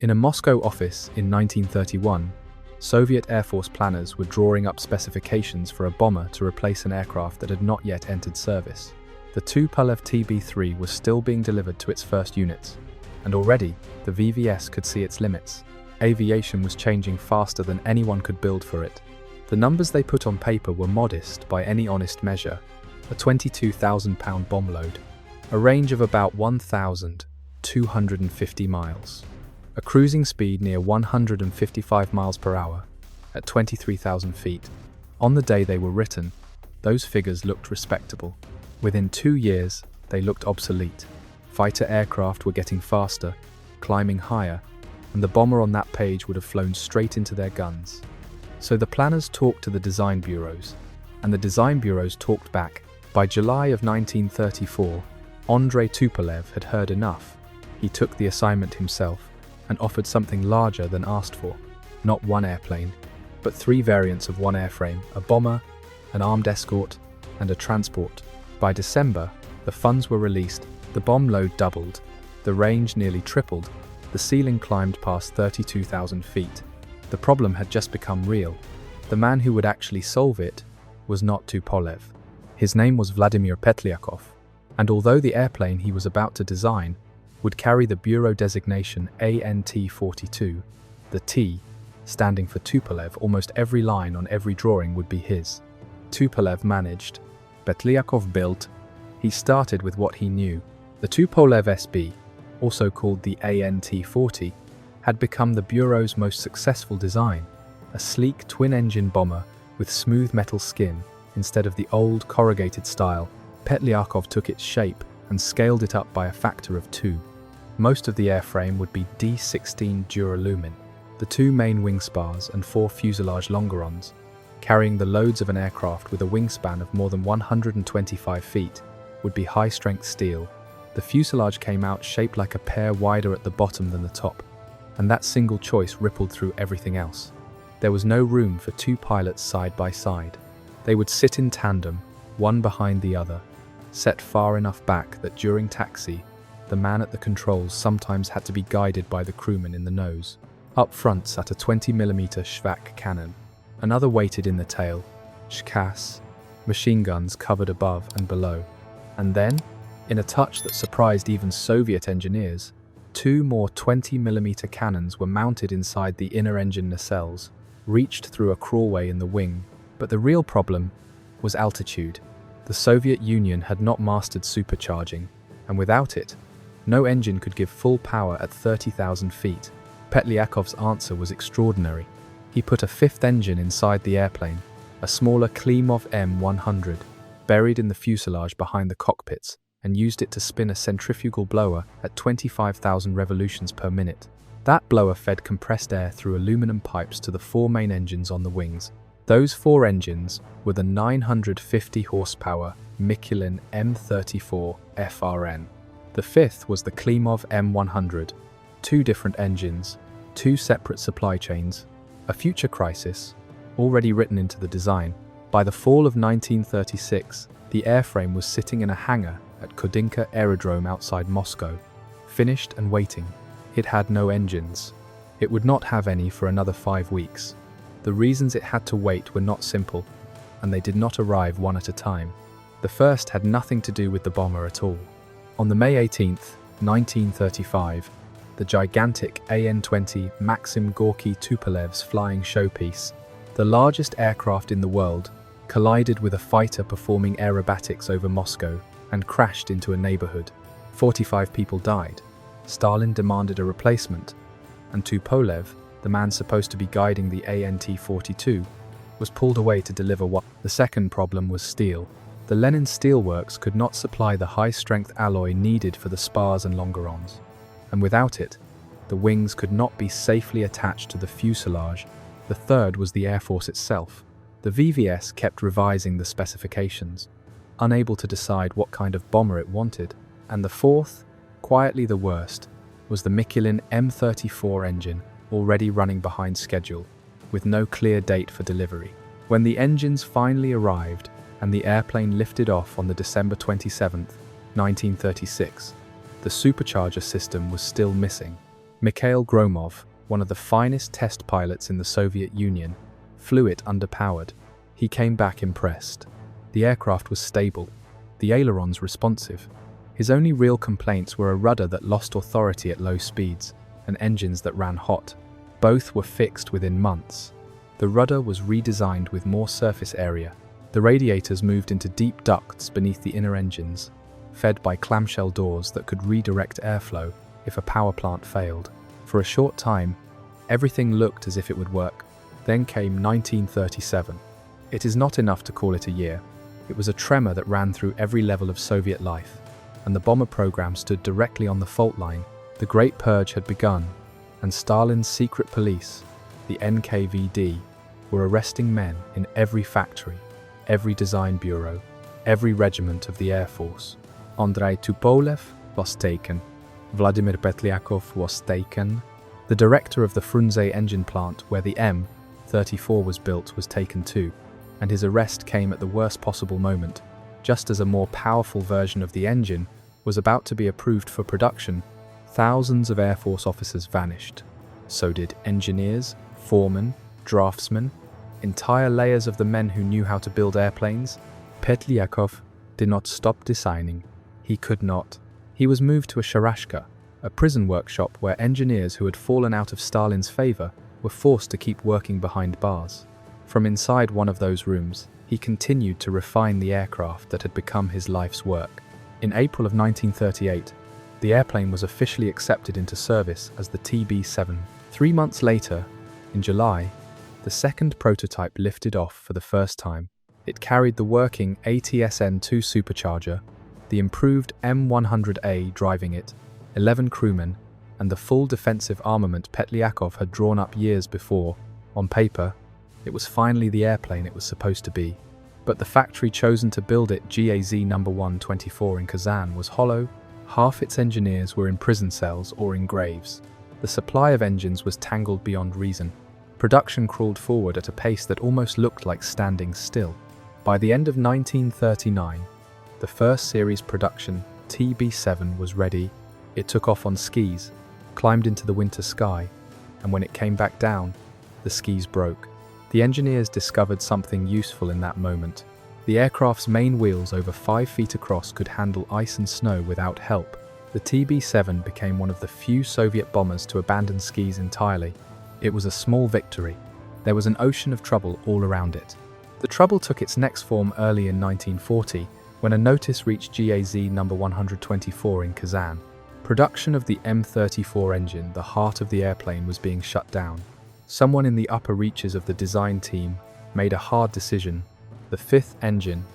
In a Moscow office in 1931, Soviet Air Force planners were drawing up specifications for a bomber to replace an aircraft that had not yet entered service. The Tupolev TB-3 was still being delivered to its first units, and already the VVS could see its limits. Aviation was changing faster than anyone could build for it. The numbers they put on paper were modest by any honest measure: a 22,000-pound bomb load, a range of about 1,250 miles, a cruising speed near 155 miles per hour at 23,000 feet. On the day they were written, those figures looked respectable. Within 2 years, they looked obsolete. Fighter aircraft were getting faster, climbing higher, and the bomber on that page would have flown straight into their guns. So the planners talked to the design bureaus, and the design bureaus talked back. By July of 1934, Andrei Tupolev had heard enough. He took the assignment himself and offered something larger than asked for. Not one airplane, but 3 variants of one airframe: a bomber, an armed escort, and a transport. By December, the funds were released, the bomb load doubled, the range nearly tripled, the ceiling climbed past 32,000 feet. The problem had just become real. The man who would actually solve it was not Tupolev. His name was Vladimir Petlyakov, and although the airplane he was about to design would carry the bureau designation ANT-42, the T, standing for Tupolev, almost every line on every drawing would be his. Tupolev managed. Petlyakov built. He started with what he knew. The Tupolev SB, also called the ANT-40, had become the Bureau's most successful design, a sleek twin-engine bomber with smooth metal skin instead of the old corrugated style. Petlyakov took its shape and scaled it up by a factor of 2. Most of the airframe would be D16 duralumin, the 2 main wing spars and 4 fuselage longerons, carrying the loads of an aircraft with a wingspan of more than 125 feet, would be high-strength steel. The fuselage came out shaped like a pear, wider at the bottom than the top, and that single choice rippled through everything else. There was no room for 2 pilots side by side. They would sit in tandem, one behind the other, set far enough back that during taxi, the man at the controls sometimes had to be guided by the crewman in the nose. Up front sat a 20mm Shvak cannon. Another waited in the tail, Shkas, machine guns covered above and below. And then, in a touch that surprised even Soviet engineers, 2 more 20mm cannons were mounted inside the inner engine nacelles, reached through a crawlway in the wing. But the real problem was altitude. The Soviet Union had not mastered supercharging, and without it, no engine could give full power at 30,000 feet. Petlyakov's answer was extraordinary. He put a 5th engine inside the airplane, a smaller Klimov M100, buried in the fuselage behind the cockpits, and used it to spin a centrifugal blower at 25,000 revolutions per minute. That blower fed compressed air through aluminum pipes to the 4 main engines on the wings. Those 4 engines were the 950 horsepower Mikulin M34 FRN. The 5th was the Klimov M100. 2 different engines, 2 separate supply chains, a future crisis, already written into the design. By the fall of 1936, the airframe was sitting in a hangar at Kodinka Aerodrome outside Moscow, finished and waiting. It had no engines. It would not have any for another 5 weeks. The reasons it had to wait were not simple, and they did not arrive one at a time. The first had nothing to do with the bomber at all. On the May 18th, 1935, the gigantic AN-20 Maxim Gorky Tupolev's flying showpiece, the largest aircraft in the world, collided with a fighter performing aerobatics over Moscow and crashed into a neighborhood. 45 people died. Stalin demanded a replacement, and Tupolev, the man supposed to be guiding the ANT-42, was pulled away to deliver what. The second problem was steel. The Lenin steelworks could not supply the high-strength alloy needed for the spars and longerons, and without it, the wings could not be safely attached to the fuselage. The third was the Air Force itself. The VVS kept revising the specifications, unable to decide what kind of bomber it wanted. And the fourth, quietly the worst, was the Mikulin M34 engine, already running behind schedule, with no clear date for delivery. When the engines finally arrived and the airplane lifted off on the December 27th, 1936, the supercharger system was still missing. Mikhail Gromov, one of the finest test pilots in the Soviet Union, flew it underpowered. He came back impressed. The aircraft was stable, the ailerons responsive. His only real complaints were a rudder that lost authority at low speeds and engines that ran hot. Both were fixed within months. The rudder was redesigned with more surface area. The radiators moved into deep ducts beneath the inner engines, fed by clamshell doors that could redirect airflow if a power plant failed. For a short time, everything looked as if it would work. Then came 1937. It is not enough to call it a year. It was a tremor that ran through every level of Soviet life, and the bomber program stood directly on the fault line. The Great Purge had begun, and Stalin's secret police, the NKVD, were arresting men in every factory, every design bureau, every regiment of the Air Force. Andrei Tupolev was taken. Vladimir Petlyakov was taken. The director of the Frunze engine plant where the M-34 was built was taken too, and his arrest came at the worst possible moment. Just as a more powerful version of the engine was about to be approved for production, thousands of Air Force officers vanished. So did engineers, foremen, draftsmen, entire layers of the men who knew how to build airplanes. Petlyakov did not stop designing. He could not. He was moved to a sharashka, a prison workshop where engineers who had fallen out of Stalin's favor were forced to keep working behind bars. From inside one of those rooms, he continued to refine the aircraft that had become his life's work. In April of 1938, the airplane was officially accepted into service as the TB-7. 3 months later, in July, the second prototype lifted off for the first time. It carried the working ATSN-2 supercharger, the improved M100A driving it, 11 crewmen, and the full defensive armament Petlyakov had drawn up years before. On paper, it was finally the airplane it was supposed to be. But the factory chosen to build it, GAZ No. 124 in Kazan, was hollow. Half its engineers were in prison cells or in graves. The supply of engines was tangled beyond reason. Production crawled forward at a pace that almost looked like standing still. By the end of 1939, the first series production, TB-7, was ready. It took off on skis, climbed into the winter sky, and when it came back down, the skis broke. The engineers discovered something useful in that moment. The aircraft's main wheels over 5 feet across could handle ice and snow without help. The TB-7 became one of the few Soviet bombers to abandon skis entirely. It was a small victory. There was an ocean of trouble all around it. The trouble took its next form early in 1940, when a notice reached GAZ No. 124 in Kazan. Production of the M34 engine, the heart of the airplane, was being shut down. Someone in the upper reaches of the design team made a hard decision. The fifth engine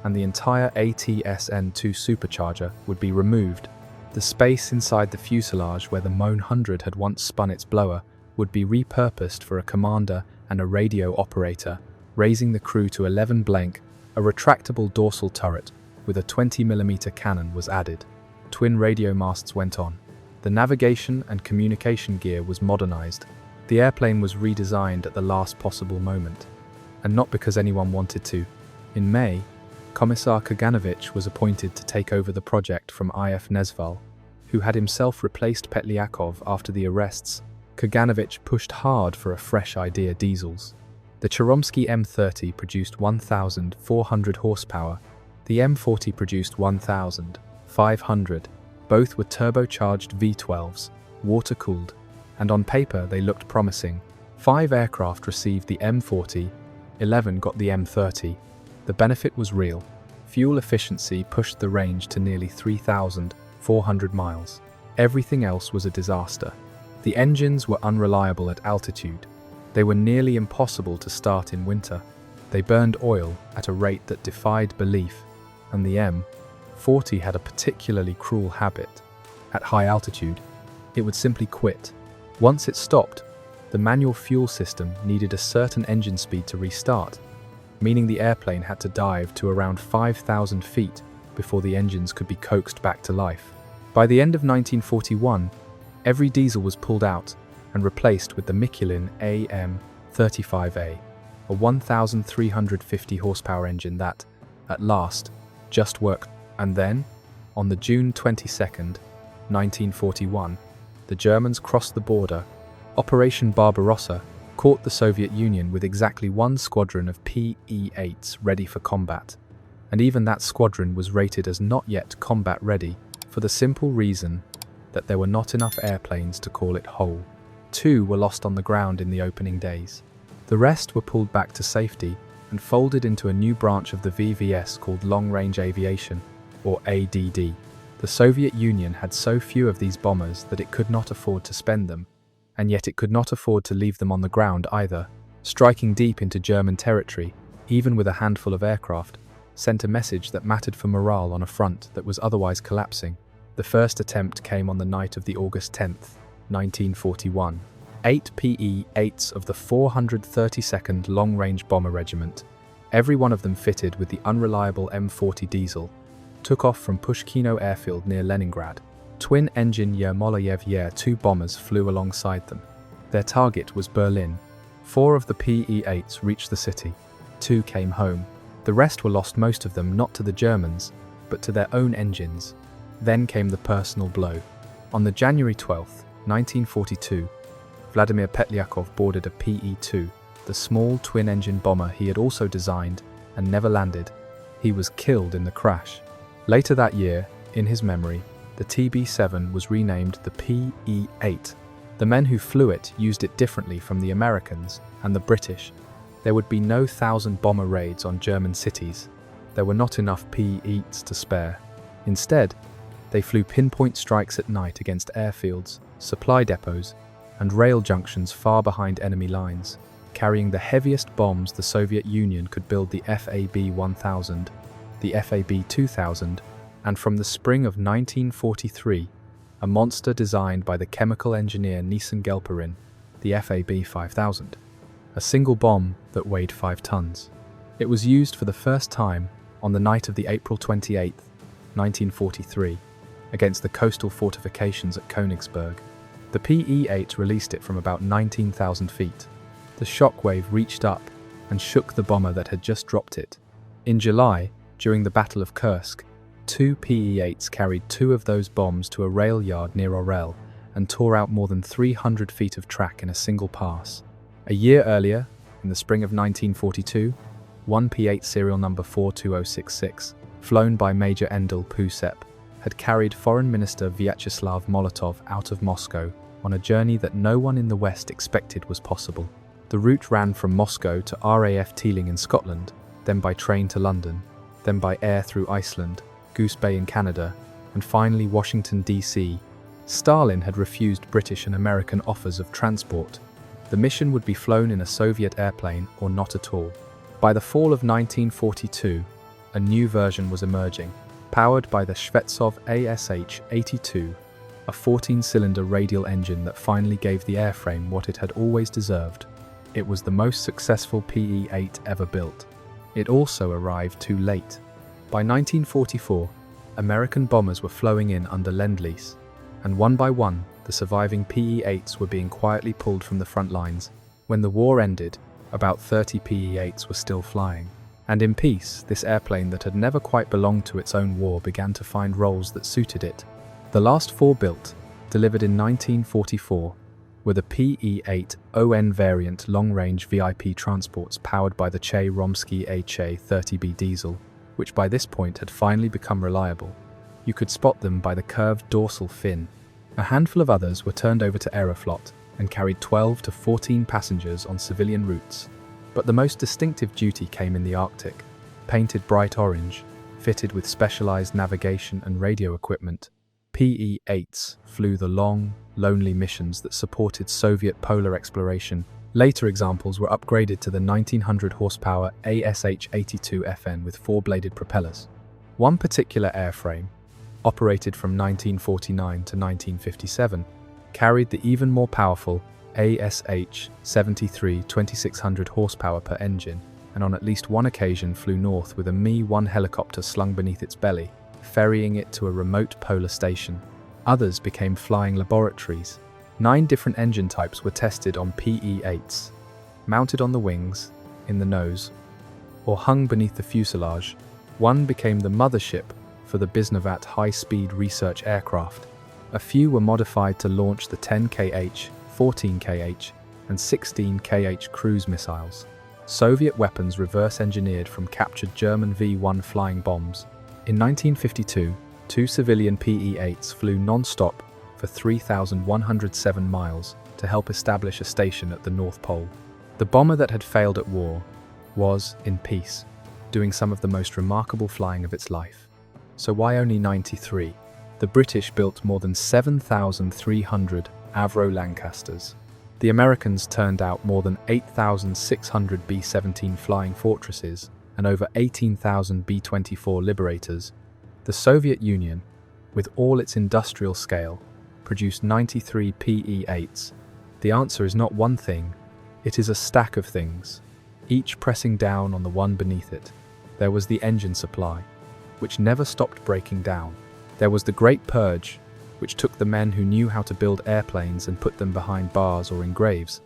and the entire ATSN-2 supercharger would be removed. The space inside the fuselage where the Mon 100 had once spun its blower would be repurposed for a commander and a radio operator, raising the crew to 11 blank. A retractable dorsal turret with a 20mm cannon was added. Twin radio masts went on. The navigation and communication gear was modernized. The airplane was redesigned at the last possible moment, and not because anyone wanted to. In May, Commissar Kaganovich was appointed to take over the project from I.F. Nezval, who had himself replaced Petlyakov after the arrests. Kaganovich pushed hard for a fresh idea: diesels. The Cheromsky M30 produced 1,400 horsepower. The M40 produced 1,500. Both were turbocharged V12s, water-cooled, and on paper they looked promising. 5 aircraft received the M40, 11 got the M30. The benefit was real. Fuel efficiency pushed the range to nearly 3,400 miles. Everything else was a disaster. The engines were unreliable at altitude. They were nearly impossible to start in winter. They burned oil at a rate that defied belief, and the M40 had a particularly cruel habit. At high altitude, it would simply quit. Once it stopped, the manual fuel system needed a certain engine speed to restart, meaning the airplane had to dive to around 5,000 feet before the engines could be coaxed back to life. By the end of 1941, every diesel was pulled out and replaced with the Mikulin AM-35A, a 1,350 horsepower engine that, at last, just worked. And then, on the June 22, 1941, the the Germans crossed the border. Operation Barbarossa caught the Soviet Union with exactly one squadron of Pe-8s ready for combat, and even that squadron was rated as not yet combat ready for the simple reason that there were not enough airplanes to call it whole. 2 were lost on the ground in the opening days. The rest were pulled back to safety and folded into a new branch of the VVS called Long Range Aviation, or ADD. The Soviet Union had so few of these bombers that it could not afford to spend them, and yet it could not afford to leave them on the ground either. Striking deep into German territory, even with a handful of aircraft, sent a message that mattered for morale on a front that was otherwise collapsing. The first attempt came on the night of the August 10th, 1941. 8 Pe-8s of the 432nd Long Range Bomber Regiment, every one of them fitted with the unreliable M40 diesel, took off from Pushkino Airfield near Leningrad. Twin-engine Yermolayev Yer-2 bombers flew alongside them. Their target was Berlin. 4 of the Pe-8s reached the city. 2 came home. The rest were lost, most of them not to the Germans, but to their own engines. Then came the personal blow. On the January 12, 1942, Vladimir Petlyakov boarded a Pe-2, the small twin-engine bomber he had also designed and never landed. He was killed in the crash. Later that year, in his memory, the TB-7 was renamed the Pe-8. The men who flew it used it differently from the Americans and the British. There would be no 1,000 bomber raids on German cities. There were not enough Pe-8s to spare. Instead, they flew pinpoint strikes at night against airfields, supply depots, and rail junctions far behind enemy lines, carrying the heaviest bombs the Soviet Union could build: the FAB-1000, the FAB-2000, and from the spring of 1943, a monster designed by the chemical engineer Nisan Gelperin, the FAB-5000, a single bomb that weighed 5 tons. It was used for the first time on the night of the April 28, 1943, against the coastal fortifications at Königsberg. The Pe-8 released it from about 19,000 feet. The shockwave reached up and shook the bomber that had just dropped it. In July, during the Battle of Kursk, 2 Pe-8s carried 2 of those bombs to a rail yard near Orel and tore out more than 300 feet of track in a single pass. A year earlier, in the spring of 1942, 1 Pe-8 serial number 42066, flown by Major Endel Pusep, had carried Foreign Minister Vyacheslav Molotov out of Moscow on a journey that no one in the West expected was possible. The route ran from Moscow to RAF Teeling in Scotland, then by train to London, then by air through Iceland, Goose Bay in Canada, and finally Washington, D.C. Stalin had refused British and American offers of transport. The mission would be flown in a Soviet airplane or not at all. By the fall of 1942, a new version was emerging, powered by the Shvetsov ASH-82, a 14-cylinder radial engine that finally gave the airframe what it had always deserved. It was the most successful Pe-8 ever built. It also arrived too late. By 1944, American bombers were flowing in under Lend-Lease, and one by one, the surviving Pe-8s were being quietly pulled from the front lines. When the war ended, about 30 Pe-8s were still flying. And in peace, this airplane that had never quite belonged to its own war began to find roles that suited it. The last 4 built, delivered in 1944, were the Pe-8 ON variant long-range VIP transports powered by the Che-Romsky HA-30B diesel, which by this point had finally become reliable. You could spot them by the curved dorsal fin. A handful of others were turned over to Aeroflot and carried 12 to 14 passengers on civilian routes. But the most distinctive duty came in the Arctic. Painted bright orange, fitted with specialized navigation and radio equipment, Pe-8s flew the long, lonely missions that supported Soviet polar exploration. Later examples were upgraded to the 1900 horsepower ASH-82FN with 4-bladed propellers. One particular airframe, operated from 1949 to 1957, carried the even more powerful ASH-73 2600 horsepower per engine, and on at least one occasion flew north with a Mi-1 helicopter slung beneath its belly, ferrying it to a remote polar station. Others became flying laboratories. 9 different engine types were tested on Pe-8s, mounted on the wings, in the nose, or hung beneath the fuselage. One became the mothership for the Bisnavat high-speed research aircraft, A few were modified to launch the 10 kh, 14 kh, and 16 kh cruise missiles. Soviet weapons reverse-engineered from captured German V-1 flying bombs. In 1952, 2 civilian Pe-8s flew non-stop for 3,107 miles to help establish a station at the North Pole. The bomber that had failed at war was, in peace, doing some of the most remarkable flying of its life. So why only 93? The British built more than 7,300 Avro Lancasters. The Americans turned out more than 8,600 B-17 flying fortresses and over 18,000 B-24 Liberators. The Soviet Union, with all its industrial scale, produced 93 Pe-8s. The answer is not one thing, it is a stack of things, each pressing down on the one beneath it. There was the engine supply, which never stopped breaking down. There was the Great Purge, which took the men who knew how to build airplanes and put them behind bars or in graves.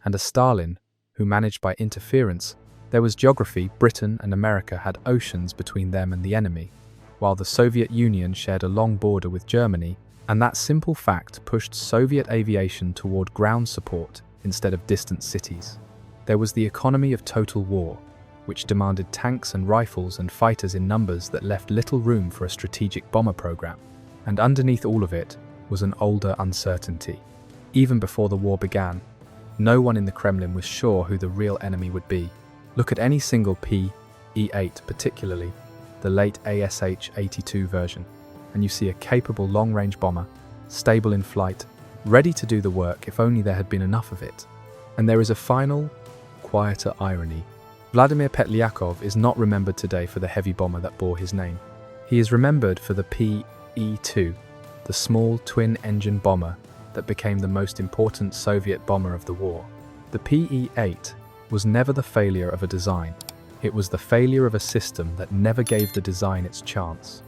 And a Stalin, who managed by interference. There was geography. Britain and America had oceans between them and the enemy, while the Soviet Union shared a long border with Germany, and that simple fact pushed Soviet aviation toward ground support instead of distant cities. There was the economy of total war, which demanded tanks and rifles and fighters in numbers that left little room for a strategic bomber program. And underneath all of it was an older uncertainty. Even before the war began, no one in the Kremlin was sure who the real enemy would be. Look at any single Pe-8, particularly the late ASH-82 version, and you see a capable long-range bomber, stable in flight, ready to do the work if only there had been enough of it. And there is a final, quieter irony. Vladimir Petlyakov is not remembered today for the heavy bomber that bore his name. He is remembered for the Pe-2, the small twin-engine bomber that became the most important Soviet bomber of the war. The Pe-8 was never the failure of a design. It was the failure of a system that never gave the design its chance.